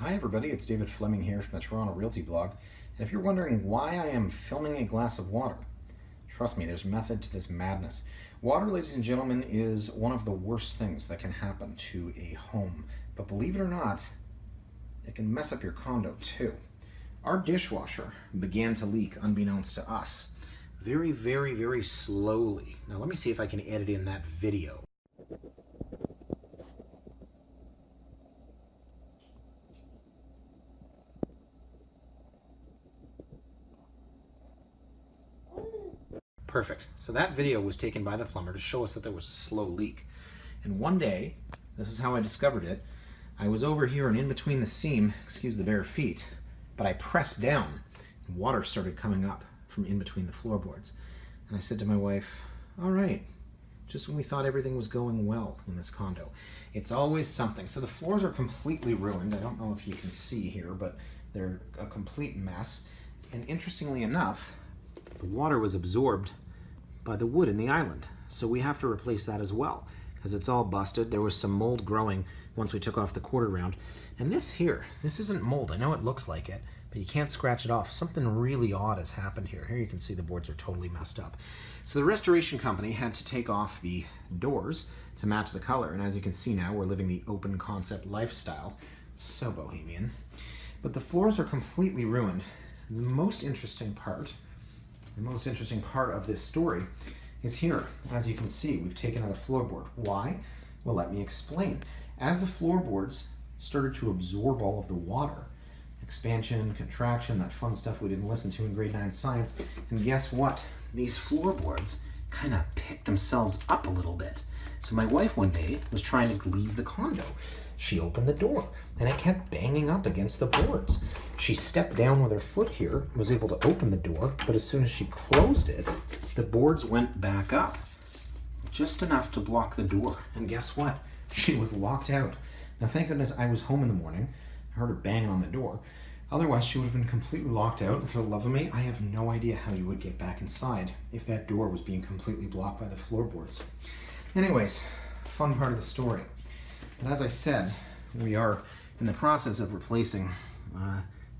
Hi everybody, it's David Fleming here from the Toronto Realty blog. And if you're wondering why I am filming a glass of water, trust me, there's method to this madness. Water, ladies and gentlemen, is one of the worst things that can happen to a home. But believe it or not, it can mess up your condo too. Our dishwasher began to leak unbeknownst to us. Very, very, very slowly. Now let me see if I can edit in that video. Perfect. So that video was taken by the plumber to show us that there was a slow leak. And one day, this is how I discovered it, I was over here and in between the seam, excuse the bare feet, but I pressed down and water started coming up from in between the floorboards. And I said to my wife, all right, just when we thought everything was going well in this condo. It's always something. So the floors are completely ruined. I don't know if you can see here, but they're a complete mess. And interestingly enough, the water was absorbed by the wood in the island. So we have to replace that as well because it's all busted. There was some mold growing once we took off the quarter round. And this here, this isn't mold. I know it looks like it, but you can't scratch it off. Something really odd has happened here. Here you can see the boards are totally messed up. So the restoration company had to take off the doors to match the color. And as you can see now, we're living the open concept lifestyle. So bohemian. But the floors are completely ruined. The most interesting part of this story is here. As you can see, we've taken out a floorboard. Why? Well, let me explain. As the floorboards started to absorb all of the water, expansion, contraction, that fun stuff we didn't listen to in grade 9 science, and guess what? These floorboards kind of picked themselves up a little bit. So my wife one day was trying to leave the condo. She opened the door and it kept banging up against the boards. She stepped down with her foot here, was able to open the door, but as soon as she closed it, the boards went back up. Just enough to block the door. And guess what? She was locked out. Now thank goodness I was home in the morning. I heard her banging on the door. Otherwise she would have been completely locked out. And for the love of me, I have no idea how you would get back inside if that door was being completely blocked by the floorboards. Anyways, fun part of the story. And as I said, we are in the process of replacing,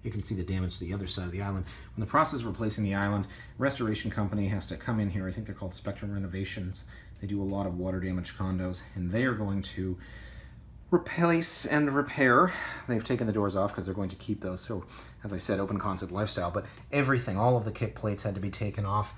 you can see the damage to the other side of the island. In the process of replacing the island, restoration company has to come in here. I think they're called Spectrum Renovations. They do a lot of water damaged condos, and they are going to replace and repair. They've taken the doors off because they're going to keep those. So, as I said, open concept lifestyle, but everything, all of the kick plates had to be taken off.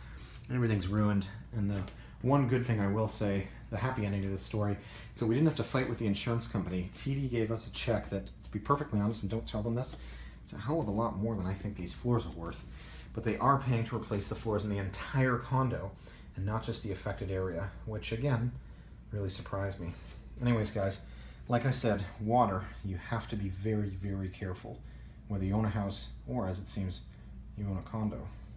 Everything's ruined, and the one good thing I will say, the happy ending to this story, so we didn't have to fight with the insurance company. TD gave us a check that, to be perfectly honest, and don't tell them this, it's a hell of a lot more than I think these floors are worth. But they are paying to replace the floors in the entire condo and not just the affected area, which again, really surprised me. Anyways, guys, like I said, water, you have to be very, very careful, whether you own a house or, as it seems, you own a condo.